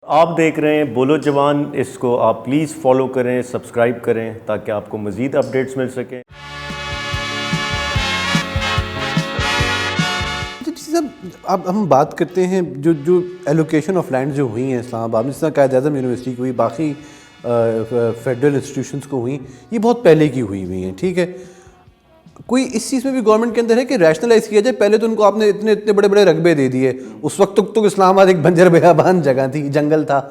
آپ دیکھ رہے ہیں بولو جوان. اس کو آپ پلیز فالو کریں, سبسکرائب کریں تاکہ آپ کو مزید اپڈیٹس مل سکیں. اب ہم بات کرتے ہیں جو ایلوکیشن آف لینڈ جو ہوئی ہیں اسلام آباد میں, جس طرح قائد اعظم یونیورسٹی کی ہوئی, باقی فیڈرل انسٹیٹیوشنس کو ہوئی, یہ بہت پہلے کی ہوئی ہیں, ٹھیک ہے. کوئی اس چیز میں بھی گورنمنٹ کے اندر ہے کہ ریشنلائز کیا جائے؟ پہلے تو ان کو آپ نے اتنے بڑے بڑے رقبے دے دیے, اس وقت تک تو اسلام آباد ایک بنجر بیابان جگہ تھی, جنگل تھا,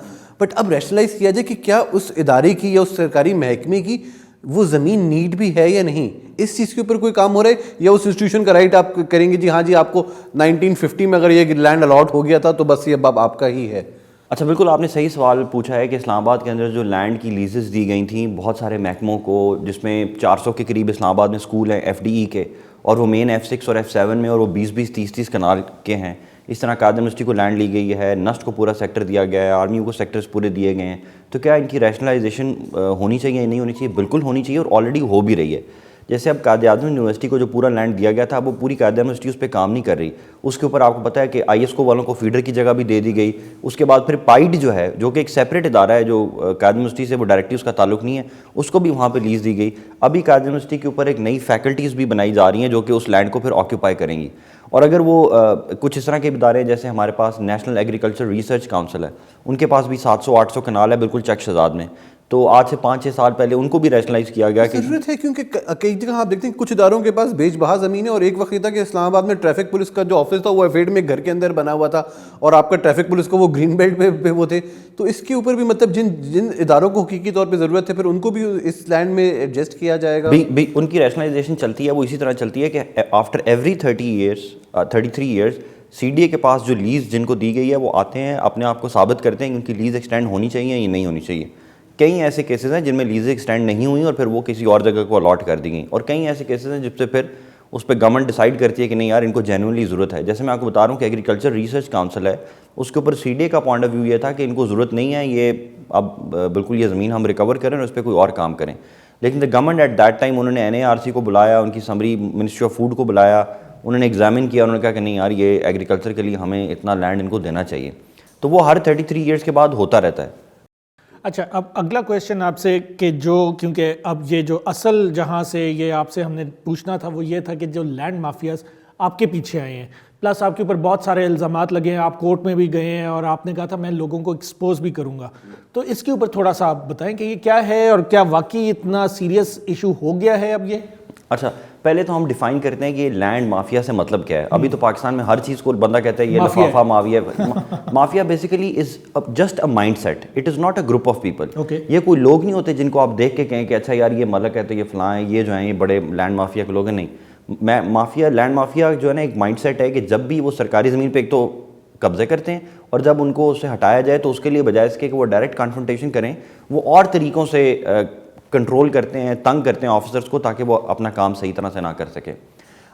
بٹ اب ریشنلائز کیا جائے کہ کیا اس ادارے کی یا اس سرکاری محکمے کی وہ زمین نیڈ بھی ہے یا نہیں. اس چیز کے اوپر کوئی کام ہو رہا ہے, یا اس انسٹیٹیوشن کا رائٹ آپ کریں گے جی ہاں جی آپ کو 1950 میں اگر یہ لینڈ الاٹ ہو گیا تھا تو بس یہ اب آپ کا ہی ہے. اچھا, بالکل آپ نے صحیح سوال پوچھا ہے کہ اسلام آباد کے اندر جو لینڈ کی لیزز دی گئی تھیں بہت سارے محکموں کو, جس میں 400 کے قریب اسلام آباد میں اسکول ہیں FDE کے, اور وہ مین F6 اور F7 میں, اور وہ 20-20 30-30 کنال کے ہیں. اس طرح قائد یونیورسٹی کو لینڈ لی گئی ہے, نسٹ کو پورا سیکٹر دیا گیا ہے, آرمی کو سیکٹرز پورے دیے گئے ہیں. تو کیا ان کی ریشنلائزیشن ہونی چاہیے یا نہیں ہونی چاہیے؟ بالکل ہونی چاہیے, اور آلریڈی ہو بھی رہی ہے. جیسے اب قائد اعظم یونیورسٹی کو جو پورا لینڈ دیا گیا تھا, اب وہ پوری قائد اعظم یونیورسٹی اس پہ کام نہیں کر رہی. اس کے اوپر آپ کو پتہ ہے کہ ISCO والوں کو فیڈر کی جگہ بھی دے دی گئی. اس کے بعد پھر پائڈ جو ہے, جو کہ ایک سیپریٹ ادارہ ہے جو قائد اعظم یونیورسٹی سے, وہ ڈائریکٹلی اس کا تعلق نہیں ہے, اس کو بھی وہاں پہ لیز دی گئی. ابھی قائد اعظم یونیورسٹی کے اوپر ایک نئی فیکلٹیز بھی بنائی جا رہی ہیں جو کہ اس لینڈ کو پھر آکیوپائی کریں گی. اور اگر وہ کچھ اس طرح کے ادارے جیسے ہمارے پاس نیشنل ایگریکلچر ریسرچ کاؤنسل ہے, ان کے پاس بھی 700-800 کنال ہے بالکل چک شہزاد میں, تو آج سے 5-6 سال پہلے ان کو بھی ریشنلائز کیا گیا کہ ضرورت ہے, کیونکہ کئی جگہ آپ دیکھتے ہیں کچھ اداروں کے پاس بیچ بہا زمین ہے, اور ایک وقت تھا کہ اسلام آباد میں ٹریفک پولیس کا جو آفس تھا وہ ایفیڈ میں گھر کے اندر بنا ہوا تھا, اور آپ کا ٹریفک پولیس کو وہ گرین بیلٹ پہ وہ تھے. تو اس کے اوپر بھی مطلب جن اداروں کو حقیقی طور پہ ضرورت ہے پھر ان کو بھی اس لینڈ میں ایڈجسٹ کیا جائے گا. ان کی ریشنلائزیشن چلتی ہے, وہ اسی طرح چلتی ہے کہ آفٹر ایوری 33 ایئرس CDA کے پاس جو لیز جن کو دی گئی ہے وہ آتے ہیں, اپنے آپ کو ثابت کرتے ہیں کہ ان کی لیز ایکسٹینڈ ہونی چاہیے یا نہیں ہونی چاہیے. کئی ایسے کیسز ہیں جن میں لیزیں ایکسٹینڈ نہیں ہوئی اور پھر وہ کسی اور جگہ کو الاٹ کر دی گئیں, اور کئی ایسے کیسز ہیں جس سے پھر اس پہ گورنمنٹ ڈیسائیڈ کرتی ہے کہ نہیں یار ان کو جینوئنلی ضرورت ہے. جیسے میں آپ کو بتا رہا ہوں کہ ایگریکلچر ریسرچ کاؤنسل ہے, اس کے اوپر CDA کا پوائنٹ آف ویو یہ تھا کہ ان کو ضرورت نہیں ہے, یہ اب بالکل یہ زمین ہم ریکور کریں اور اس پہ کوئی اور کام کریں. لیکن the government at that time انہوں نے NARC کو بلایا, ان کی سمری منسٹری آف فوڈ کو بلایا, انہوں نے ایگزامن کیا, انہوں نے کہا کہ نہیں یار یہ ایگریکلچر کے لیے ہمیں اتنا لینڈ ان کو دینا چاہیے. تو وہ ہر 33 ایئرس کے بعد ہوتا رہتا ہے. اچھا, اب اگلا کویشچن آپ سے کہ کیونکہ اب یہ جو اصل جہاں سے یہ آپ سے ہم نے پوچھنا تھا وہ یہ تھا کہ جو لینڈ مافیاز آپ کے پیچھے آئے ہیں, پلس آپ کے اوپر بہت سارے الزامات لگے ہیں, آپ کورٹ میں بھی گئے ہیں اور آپ نے کہا تھا میں لوگوں کو ایکسپوز بھی کروں گا, تو اس کے اوپر تھوڑا سا آپ بتائیں کہ یہ کیا ہے اور کیا واقعی اتنا سیریس ایشو ہو گیا ہے اب یہ؟ اچھا, پہلے تو ہم ڈیفائن کرتے ہیں کہ یہ لینڈ مافیا سے مطلب کیا ہے. ابھی تو پاکستان میں ہر چیز کو بندہ کہتا ہے یہ لفافہ mafia. Mafia basically is just a mindset, it is not a group of people. یہ کوئی لوگ نہیں ہوتے جن کو آپ دیکھ کے کہیں کہ اچھا یار یہ ملک ہے تو یہ فلاں ہیں, یہ جو ہیں یہ بڑے لینڈ مافیا کے لوگ ہیں. نہیں, مافیا لینڈ مافیا جو ہے نا ایک مائنڈ سیٹ ہے کہ جب بھی وہ سرکاری زمین پہ ایک تو قبضے کرتے ہیں, اور جب ان کو اس سے ہٹایا جائے تو اس کے لیے بجائے اس کے کہ وہ ڈائریکٹ کنفرنٹیشن کریں, وہ اور طریقوں سے کنٹرول کرتے ہیں, تنگ کرتے ہیں آفیسرز کو تاکہ وہ اپنا کام صحیح طرح سے نہ کر سکے.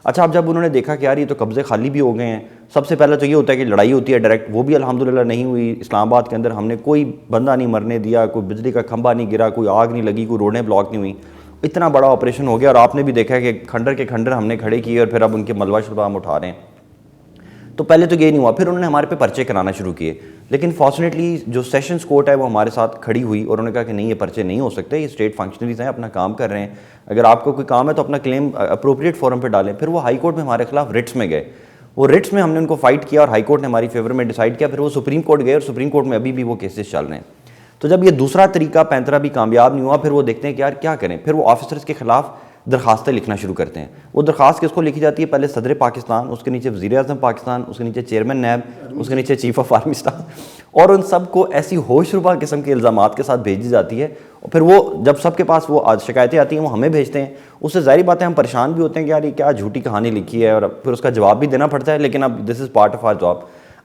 اچھا, اب جب انہوں نے دیکھا کہ یار یہ تو قبضے خالی بھی ہو گئے ہیں, سب سے پہلے تو یہ ہوتا ہے کہ لڑائی ہوتی ہے ڈائریکٹ, وہ بھی الحمدللہ نہیں ہوئی. اسلام آباد کے اندر ہم نے کوئی بندہ نہیں مرنے دیا, کوئی بجلی کا کھمبا نہیں گرا, کوئی آگ نہیں لگی, کوئی روڈیں بلاک نہیں ہوئی. اتنا بڑا آپریشن ہو گیا, اور آپ نے بھی دیکھا کہ کھنڈر کے کھنڈر ہم نے کھڑے کیے اور پھر اب ان کے ملبہ شلبہ ہم اٹھا رہے ہیں. تو پہلے تو یہ نہیں ہوا, پھر انہوں نے ہمارے پہ پرچے کرانا شروع کیے. لیکن فارچونیٹلی جو سیشنز کورٹ ہے وہ ہمارے ساتھ کھڑی ہوئی اور انہوں نے کہا کہ نہیں یہ پرچے نہیں ہو سکتے, یہ اسٹیٹ فنکشنریز ہیں, اپنا کام کر رہے ہیں, اگر آپ کو کوئی کام ہے تو اپنا کلیم اپروپریٹ فورم پہ ڈالیں. پھر وہ ہائی کورٹ میں ہمارے خلاف رٹس میں گئے, وہ رٹس میں ہم نے ان کو فائٹ کیا اور ہائی کورٹ نے ہماری فیور میں ڈیسائیڈ کیا. پھر وہ سپریم کورٹ گئے اور سپریم کورٹ میں ابھی بھی وہ کیسز چل رہے ہیں. تو جب یہ دوسرا طریقہ پینترا بھی کامیاب نہیں ہوا, پھر وہ دیکھتے ہیں کہ یار کیا کریں. پھر وہ آفیسرز کے خلاف درخواستیں لکھنا شروع کرتے ہیں. وہ درخواست کس کو لکھی جاتی ہے؟ پہلے صدر پاکستان, اس کے نیچے وزیر اعظم پاکستان, اس کے نیچے چیئرمین نیب, اس کے نیچے چیف آف آرمی اسٹاف, اور ان سب کو ایسی ہوش ربا قسم کے الزامات کے ساتھ بھیجی جاتی ہے. اور پھر وہ جب سب کے پاس وہ شکایتیں آتی ہیں وہ ہمیں بھیجتے ہیں. اس سے ظاہری بات ہے ہم پریشان بھی ہوتے ہیں کہ یار یہ کیا جھوٹی کہانی لکھی ہے, اور پھر اس کا جواب بھی دینا پڑتا ہے. لیکن اب this is part of our job.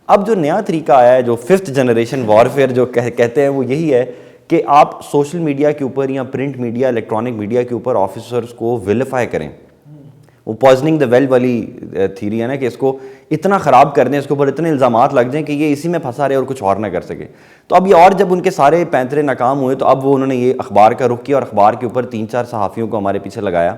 اب جو نیا طریقہ آیا ہے, جو 5th جنریشن وارفیئر جو کہتے ہیں, وہ یہی ہے کہ آپ سوشل میڈیا کے اوپر یا پرنٹ میڈیا, الیکٹرانک میڈیا کے اوپر آفیسرز کو ویلیفائی کریں. وہ پوائزننگ دا ویل والی تھیری ہے نا, کہ اس کو اتنا خراب کر دیں, اس کے اوپر اتنے الزامات لگ جائیں کہ یہ اسی میں پھنسا رہے اور کچھ اور نہ کر سکے. تو اب یہ اور جب ان کے سارے پینترے ناکام ہوئے تو اب وہ انہوں نے یہ اخبار کا رخ کیا, اور اخبار کے اوپر 3-4 صحافیوں کو ہمارے پیچھے لگایا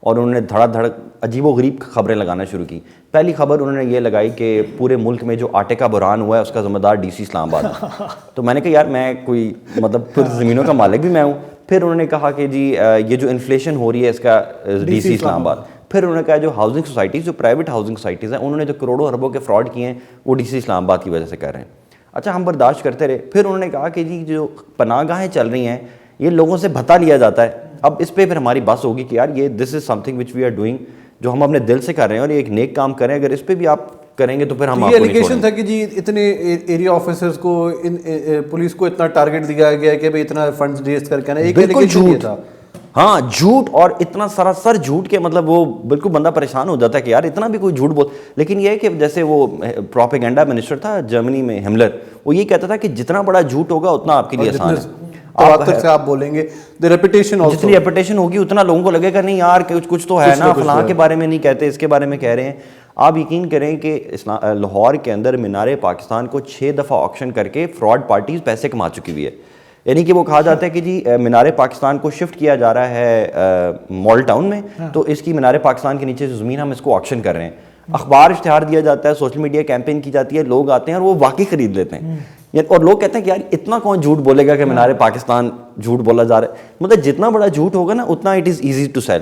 اور انہوں نے دھڑا دھڑ عجیب و غریب خبریں لگانا شروع کی. پہلی خبر انہوں نے یہ لگائی کہ پورے ملک میں جو آٹے کا بحران ہوا ہے اس کا ذمہ دار ڈی سی اسلام آباد ہے. تو میں نے کہا یار میں کوئی مطلب پھر زمینوں کا مالک بھی میں ہوں. پھر انہوں نے کہا کہ جی یہ جو انفلیشن ہو رہی ہے اس کا ڈی سی اسلام آباد. پھر انہوں نے کہا جو ہاؤسنگ سوسائٹیز جو پرائیویٹ ہاؤسنگ سوسائٹیز ہیں انہوں نے جو کروڑوں اربوں کے فراڈ کیے ہیں وہ ڈی سی اسلام آباد کی وجہ سے کر رہے ہیں. اچھا ہم برداشت کرتے رہے. پھر انہوں نے کہا کہ جی جو پناہ گاہیں چل رہی ہیں یہ لوگوں سے بھتا لیا جاتا ہے. اب اس پہ پھر ہماری بات ہوگی کہ یار یہ this is something which we are doing, جو ہم اپنے دل سے کر رہے ہیں اور یہ ایک نیک کام کریں. اگر اس پہ بھی آپ کریں گے تو پھر ہم آپ کو نہیں چھوڑیں گے. یہ ایلیگیشن تھا کہ جی اتنے ایریا آفیسرز کو پولیس کو اتنا ٹارگٹ دیا گیا کہ بھئی اتنا فنڈز ریز کر کے آنا. ایک ایلیگیشن یہ تھا. ہاں جھوٹ, اور اتنا سراسر جھوٹ کے مطلب وہ بالکل بندہ پریشان ہو جاتا ہے کہ یار اتنا بھی کوئی جھوٹ بول. لیکن یہ ہے کہ جیسے وہ پروپیگنڈا منسٹر تھا جرمنی میں ہملر, وہ یہ کہتا تھا کہ جتنا بڑا جھوٹ ہوگا اتنا آپ کے لیے آسان ہے. تواتر سے آپ بولیں گے جتنی ریپوٹیشن ہوگی اتنا لوگوں کو لگے گا نہیں یار کچھ تو ہے نا, فلاں کے بارے میں نہیں کہتے اس کے بارے میں کہہ رہے ہیں. آپ یقین کریں کہ لاہور کے اندر مینار پاکستان کو 6 دفعہ آکشن کر کے فراڈ پارٹیز پیسے کما چکی ہوئی ہے. یعنی کہ وہ کہا جاتا ہے کہ جی مینار پاکستان کو شفٹ کیا جا رہا ہے مال ٹاؤن میں, تو اس کی مینار پاکستان کے نیچے جو زمین ہم اس کو آکشن کر رہے ہیں. اخبار اشتہار دیا جاتا ہے, سوشل میڈیا کیمپین کی جاتی ہے, لوگ آتے ہیں اور وہ واقعی خرید لیتے ہیں. اور لوگ کہتے ہیں کہ یار اتنا کون جھوٹ بولے گا کہ مینار پاکستان جھوٹ بولا جا رہا ہے. مطلب جتنا بڑا جھوٹ ہوگا نا اتنا it is easy to sell.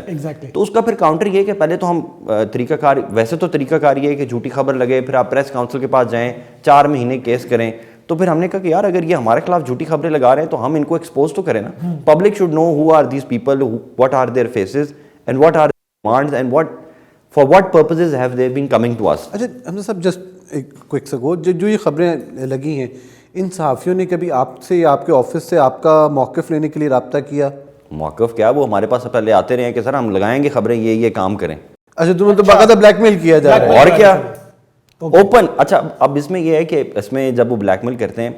تو اس کا پھر کاؤنٹر یہ ہے کہ پہلے تو ہم طریقہ کار, ویسے تو طریقہ کار یہ ہے کہ جھوٹی خبر لگے, پھر آپ پریس کاؤنسل کے پاس جائیں, 4 مہینے کیس کریں. تو پھر ہم نے کہا کہ یار اگر یہ ہمارے خلاف جھوٹی خبریں لگا رہے ہیں تو ہم ان کو ایکسپوز تو کریں نا. Public should know who are these people, what are their faces and what are demands and what for what purposes have they been coming to us. اچھا حمزہ صاحب جسٹ ایک کوئک سا گو, جو یہ خبریں لگی ہیں ان صحافیوں نے کبھی آپ سے یا آپ کے آفس سے آپ کا موقف لینے کے لیے رابطہ کیا؟ موقف کیا, وہ ہمارے پاس پہلے آتے رہے ہیں کہ سر ہم لگائیں گے خبریں, یہ کام کریں. اچھا تمہیں تو باقاعدہ بلیک میل کیا جا رہا ہے اور کیا اوپن. اچھا اب اس میں یہ ہے کہ اس میں جب وہ بلیک میل کرتے ہیں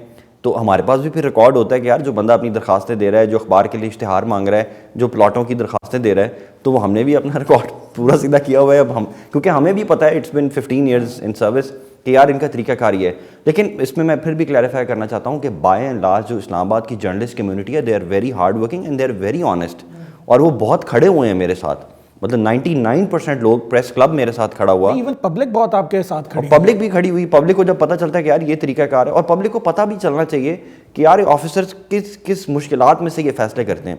تو ہمارے پاس بھی پھر ریکارڈ ہوتا ہے کہ یار جو بندہ اپنی درخواستیں دے رہا ہے, جو اخبار کے لیے اشتہار مانگ رہا ہے, جو پلاٹوں کی درخواستیں دے رہا ہے, تو وہ ہم نے بھی اپنا ریکارڈ پورا سیدھا کیا ہوا ہے. اب ہم کیونکہ ہمیں بھی پتہ ہے it's been 15 years in service کہ یار ان کا طریقہ کار یہ ہے. لیکن اس میں پھر بھی کلیریفائی کرنا چاہتا ہوں کہ بائی اینڈ لارج جو اسلام آباد کی جرنلسٹ کمیونٹی ہے they are very hard working and they are very honest, اور وہ بہت کھڑے ہوئے ہیں میرے ساتھ. مطلب 99% لوگ, پریس کلب میرے ساتھ کھڑا ہوا, ایون پبلک بہت آپ کے ساتھ کھڑی, پبلک بھی کھڑی ہوئی. پبلک کو جب پتہ چلتا ہے کہ یار یہ طریقہ کار ہے, اور پبلک کو پتہ بھی چلنا چاہیے کہ یار آفیسرز کس مشکلات میں سے یہ فیصلے کرتے ہیں.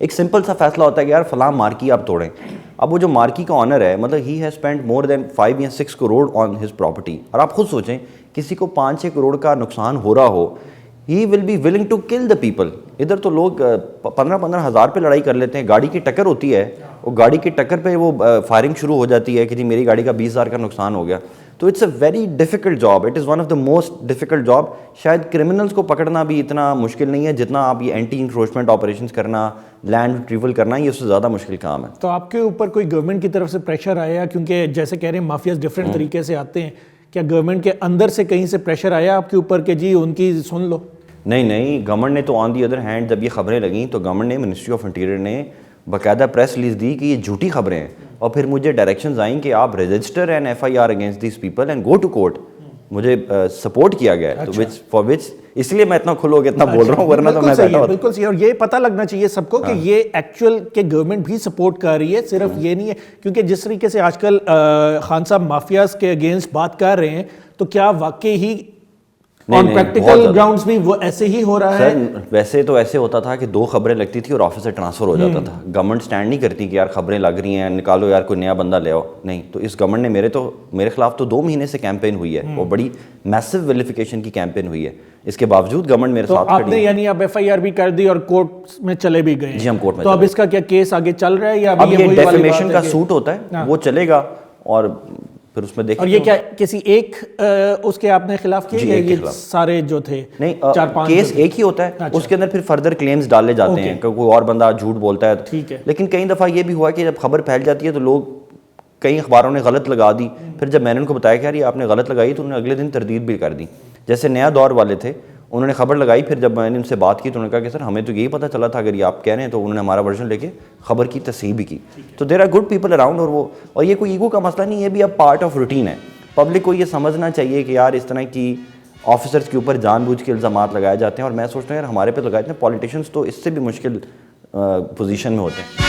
ایک سمپل سا فیصلہ ہوتا ہے کہ یار فلاں مارکی آپ توڑیں. اب وہ جو مارکی کا آنر ہے, مطلب ہی ہیز اسپینڈ مور دین 5 یا 6 کروڑ آن ہز پراپرٹی. اور آپ خود سوچیں کسی کو 5-6 کروڑ کا نقصان ہو رہا ہو, ہی will be willing to kill the people. ادھر تو لوگ 15-15 ہزار پہ لڑائی کر لیتے ہیں, گاڑی کی ٹکر ہوتی ہے, وہ گاڑی کی ٹکر پہ وہ فائرنگ شروع ہو جاتی ہے کہ جی میری گاڑی کا 20,000 کا نقصان ہو گیا. تو it's a very difficult job, it is one of the most difficult job. شاید کرمنلز کو پکڑنا بھی اتنا مشکل نہیں ہے جتنا آپ یہ اینٹی انکروچمنٹ آپریشنز کرنا, لینڈ ریٹریول کرنا, یہ اس سے زیادہ مشکل کام ہے. تو آپ کے اوپر کوئی گورنمنٹ کی طرف سے پریشر آیا, کیونکہ جیسے کہہ رہے ہیں مافیاز ڈفرینٹ طریقے سے آتے ہیں, کیا گورنمنٹ کے اندر سے کہیں سے پریشر آیا آپ کے اوپر کہ جی ان کی سن لو؟ نہیں, گورنمنٹ نے تو آن دی ادر ہینڈ جب یہ خبریں لگیں تو گورنمنٹ نے, منسٹری آف انٹیریئر نے باقاعدہ پریس ریلیز دی کہ یہ جھوٹی خبریں ہیں, اور پھر مجھے ڈائریکشنز آئیں کہ آپ register an FIR against these people and go to court. مجھے سپورٹ کیا گیا ہے, فار وچ اس لیے میں اتنا کھلو کے اتنا بول رہا ہوں, ورنہ تو میں بیٹھا ہوتا. بالکل صحیح, اور یہ پتہ لگنا چاہیے سب کو کہ یہ ایکچوئل کہ گورنمنٹ بھی سپورٹ کر رہی ہے, صرف یہ نہیں ہے. کیونکہ جس طریقے سے آج کل خان صاحب مافیاز کے اگینسٹ بات کر رہے ہیں, تو کیا واقعی ہی آن پریکٹیکل گراؤنڈز بھی وہ ایسے ہی ہو رہا ہے؟ ویسے تو ایسے ہوتا تھا کہ 2 خبریں لگتی تھی اور آفیسر ٹرانسفر ہو جاتا تھا. گورنمنٹ سٹینڈ نہیں کرتی کہ یار خبریں لگ رہی ہیں نکالو یار کوئی نیا بندہ لے آؤ. نہیں, تو اس گورنمنٹ نے میرے خلاف تو 2 مہینے سے کیمپین ہوئی ہے, اور بڑی میسو ویلیفیکیشن کی کیمپین ہوئی ہے. اس کے باوجود گورنمنٹ میرے ساتھ آپ نے یعنی اب FIR بھی کر دی اور کورٹ میں چلے بھی گئے؟ جی ہم کورٹ میں. تو اب اس کا کیا کیس آگے چل رہا ہے, یا اب یہ ڈیفیمیشن کا سوٹ ہوتا ہے وہ چلے گا, اور پھر اس میں دیکھیں. اور یہ کیا کسی ایک اس کے آپ نے خلاف کیا, یا یہ سارے جو تھے؟ نہیں, 4-5 کیس ایک ہی ہوتا ہے, اس کے اندر پھر فردر کلیمز ڈالے جاتے ہیں کہ کوئی اور بندہ جھوٹ بولتا ہے. ٹھیک ہے. لیکن کئی دفعہ یہ بھی ہوا کہ جب خبر پھیل جاتی ہے تو لوگ, کئی اخباروں نے غلط لگا دی, پھر جب میں نے ان کو بتایا کہ یار یہ آپ نے غلط لگائی تو انہوں نے اگلے دن تردید بھی کر دی. جیسے نیا دور والے تھے, انہوں نے خبر لگائی, پھر جب میں نے ان سے بات کی تو انہوں نے کہا کہ سر ہمیں تو یہی پتہ چلا تھا اگر یہ آپ کہہ رہے ہیں, تو انہوں نے ہمارا ورژن لے کے خبر کی تصحیح بھی کی. تو there are good people around, اور یہ کوئی ایگو کا مسئلہ نہیں, یہ بھی اب پارٹ آف روٹین ہے. پبلک کو یہ سمجھنا چاہیے کہ یار اس طرح کی آفیسرز کے اوپر جان بوجھ کے الزامات لگائے جاتے ہیں, اور میں سوچتا ہوں یار ہمارے پہ لگائے تھے, پولیٹیشنز تو اس سے بھی مشکل پوزیشن میں ہوتے ہیں.